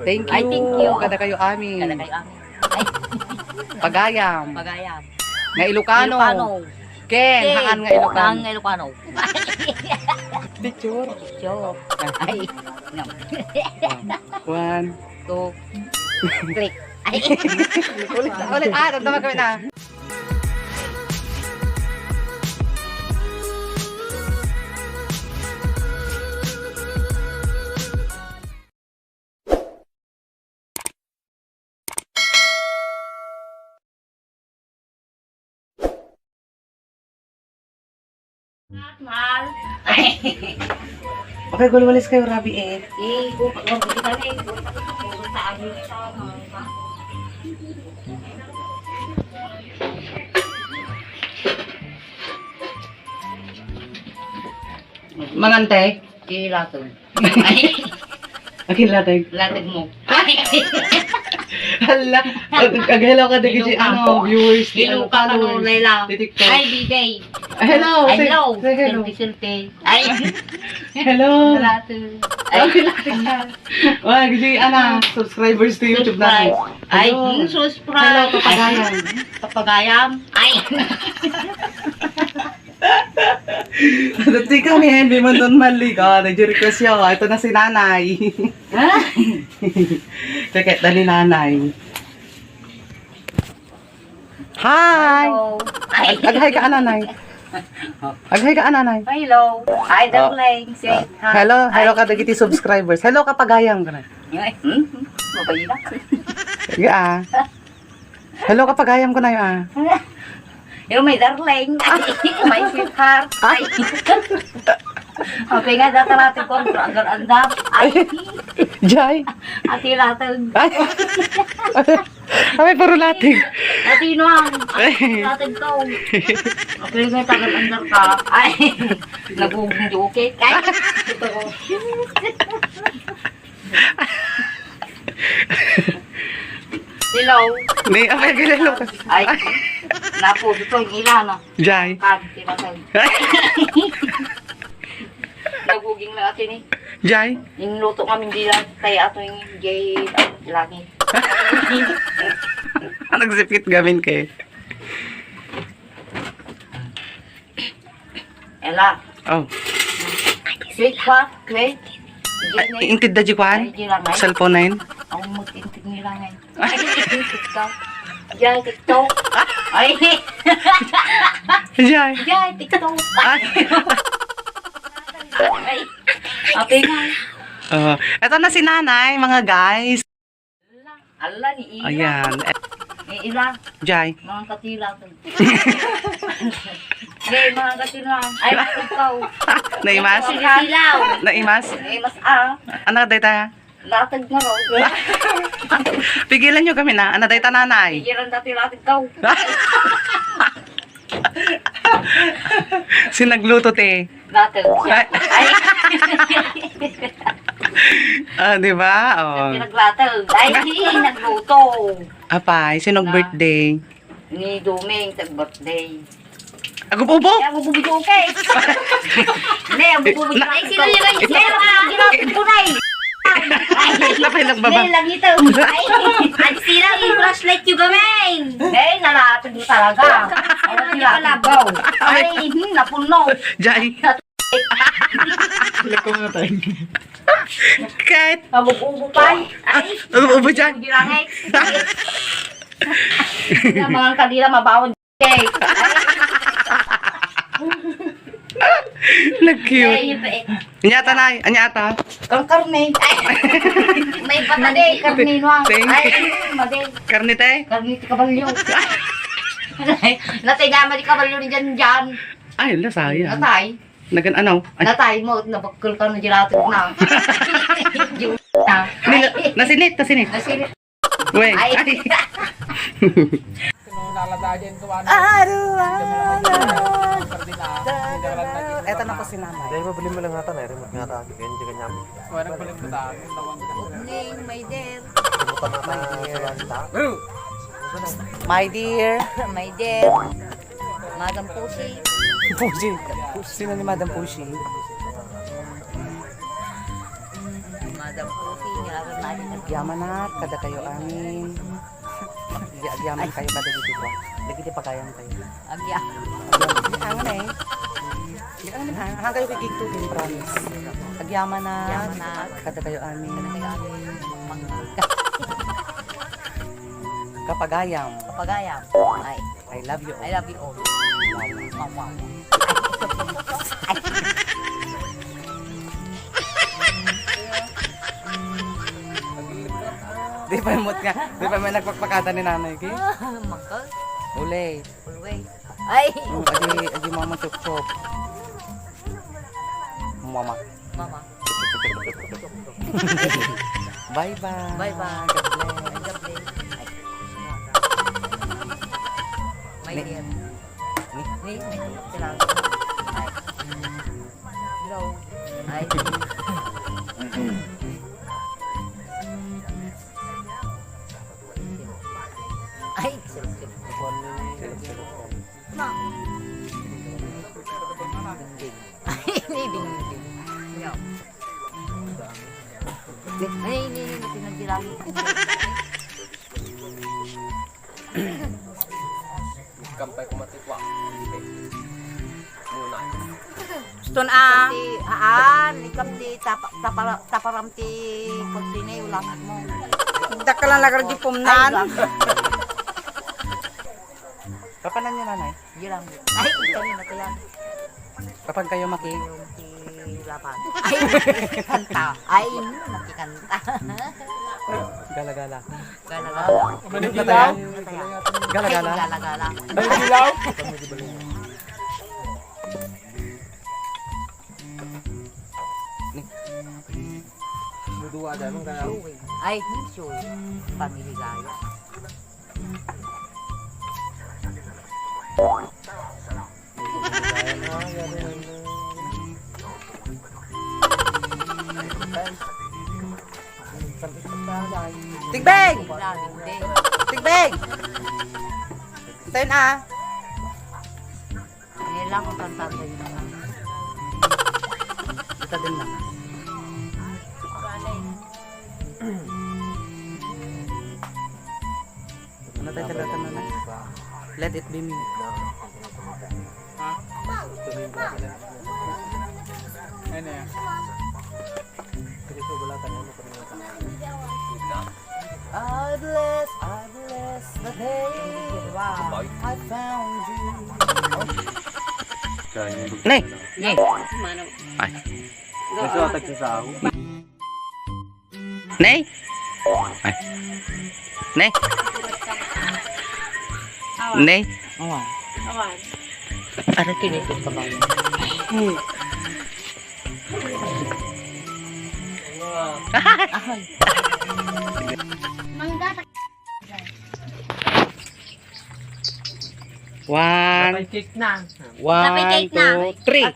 Thank you. Ay, thank you. Kada kayo amin. Kada kayo amin. Ay, Pagayam. Pagayam. Nga Ilocano. Ken, hangan nga Hangan Ilocano. nga Ilocano. Picture. Joke. Ay, no. 1, 2, click. Ay, ulit. Tama kami na. mahal. Ay, Okay, gulwalis kayo, Rabi eh. bupat kita nih. Bupat sa amin. Mangante. Kilatog. Ay, Akin latag. latag mo. Hala. Aghello ka din kasi viewers. Hello ka ka no, Layla. TikTok. Ay, DJ. Hello. Ay, hello. Say hello. Silti. Ay, Hello. latag. Ay, latag na. Wag, kasi subscribers to YouTube natin. Ay, Hello. subscribe. Hello, papagayam. Papagayam. Ay. Dati kami, hindi man doon mali ka. Nag-request siya. Ito na si nanay. Check ni nanay. Hi! Hello. Ay. Aghay ka, nanay. Aghay ka, nanay. Hello. Hi, darling. Say hi. Hello ka dagiti subscribers. Hello ka pagayam ka na. Ay, mabayila. Sige ah. Hello ka pagayam ko na yun ah. Yung may darling. Ay, may sweetheart. Ay. Okay nga, data natin ko. Andar. Ay. Jai. Ati natin. Ay. Ay, puro lating. Ati nuang. Ati natin ko. Okay nga, tagal andar ka. Ay. Nagugong joke. Ay. Ito ko. Hello. May apel ka hello ka. Ay. Napo, dito yung ilan. Jai. Kagti natin. Naguging na atin eh. Jai. Yung luto kami hindi lang tayo ato yung gay lagi. Nagsipit gamin kay. Ela. Oh. Sweet pa, great. Intid da jikwan? Ay, di lang ay. Cellphone 9? Ako mag-intig nila ngayon. Ay, TikTok. Jai, TikTok. Ay, Jai. Jai, TikTok. Ay. Ay, ate nga. Ito na si nanay, mga guys. Ala, ni Ila. Ayan. Ni Ila. Jai. Mga katila. Gay, mga katila. Ay, ikaw. Naimas? Silaw. Naimas? Naimas ah. Anak dayta? Latag na raw. Pigilan nyo kami na. Anak dayta nanay? Pigilan dati latag kau. Sinagluto te. Latag. Ay. Di ba? Oh. Pinaglatag. Ay, nagluto. Apay, sinog birthday? Ni Duming, tag-birthday. Agup-ubo? Ay, ang bubudyo okay. Hindi, ang bubudyo. Ay, sino yun? Ginapit ko na eh. Napay lang baba. Hindi, lang ito. Ay, sila yung flashlight yung gamin. Eh, nalatag mo talaga. Ay, nalagaw. Ay, napuno. Jai. Kahit. Mabububo pa. Ay, Agup-ubo dyan. bilangay. Mga kanila mabawon. Okay. Nag-cute. Anyata na. Anyata. Kang karne. Ay, may patade. Karne no. Thank Ay, you. made. Karnite. Karne ti kabalyo. Natay gama di kabalyo ni dyan. Ay, lasaya. Natay. Nagan ano? Ay, Natay mo. Nabakul ka na gelato na. nasinit. Nasilip. Weng. Ay. Ay. Eto na po si nanay. Dahil mabili mo lang ata na, remote nga ata. Kaya hindi ka nyami. May der. Remote na ata sa lanta. My dear. May der. Madam Pusi. Pushi. Sino ni Madam Pushi? Madam Pusi. Nilagan na Agyaman na, kada kayo amin. Agyaman kayo kada dito ko. Lagi di pagayang kayo. Agya. Agyaman eh. Hanggang kayo kikig to din, promise. Agyaman na, kada kayo amin. Kapagayam. Kapagayam. Ay. I love you all. I love you all. Wow. Di pa imot nga. Di pa may nagpagpakata ni nanay ki. Mangkal. Uli. Always. Ay. Adi mama chop. Mama. Mama. Bye-bye. Bye-bye. God bless. God bless. My Ni- dear. Ni. Kailangan. Ay. Hello. Ay. Ay. Ay, ding. Yo. Ay, ini pinagbilangin. Kampay ko matitwa. Muna. Gusto na aan, ikam di taparam ti pagdinay ulang mo. Dakalan lagar di pumnan. Kapan niyo nanay? Gilang. Ay, kanina ko yan. Kapan kayo maki? Yung ti laban. Ay, kanta. Ay, nakikanta. Gala-gala. Gala-gala. Nataya? Nataya. Gala-gala? Ay, gala-gala. Dua ada emang kaya. Shuwi. Ay, shuwi. Pamiligaya. Tigbeg! Hindi. Tigbeg! Tayo na. Ngayon lang kung tantanda yun naman. Ito din lang. Ano tayo talata nanay? Let it be me. Ano yan? I bless the day I found you. Nay! Nay. Ay. Gusto atak sa ako. Nay! Ay. Nay! Nay! Awan. Ano tinitip ka ba? One, Cake na. Napay cake na. 2, 3.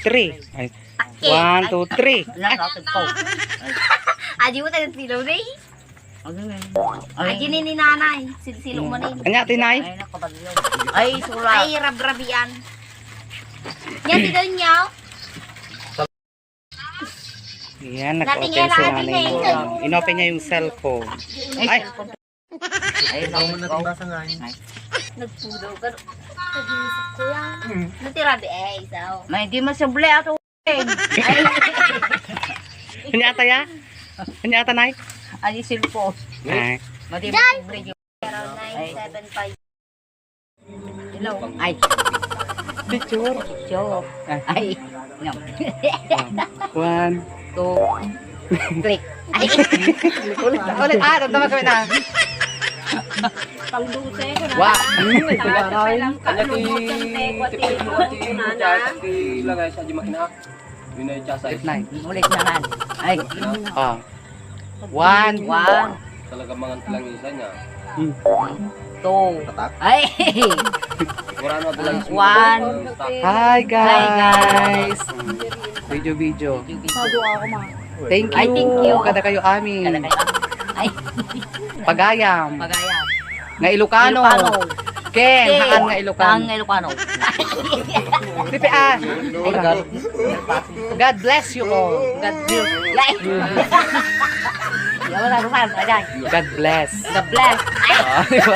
3. Ay. 1, 2, 3. Nakakit ko. Aji mo tayo silaw na Aji ni nanay. Silsilong mo na Anya tinay? Ay, nakabagyo. Ay, sulat. Ay, rab-rabian. Yan, si doon niya. Yan, nag-open si nanay mo. Inopen niya yung cellphone. Ay! Ay, Ako man natin basa nga yun. nagpudaw ka. Nag-iisip ko yan. Natira di eh, isaw. May di masable ato. Ay, Anya ata ya? Anya ata nay? ali silpo. Ay. Mati masable yun. 0975. Hello. Ay, Picture. show. Ay, no. 1. 2, click. Ay, Ulit. Tama kami na. pangduse ko na. Wa. Kanya tipid mo at ilagay sa Jumahina. Yun ay chasa. Nay. Ulit na nan. Ay, Oh. 1. 1, Talaga mga lang isa niya. 2. Tatak. Ay, Wala na ito lang. 1. Hi guys. Video. Thank Ay, thank you. Kada kayo amin. Kada kayo. Ay, Pagayam. magaya. Nga Ilocano. Ken, haan nga Ilocano. Ang Ilocano. Pipi ah. God bless you all. God bless. Wala, wala, wala. God bless. God bless. Ay, Oh, di ba?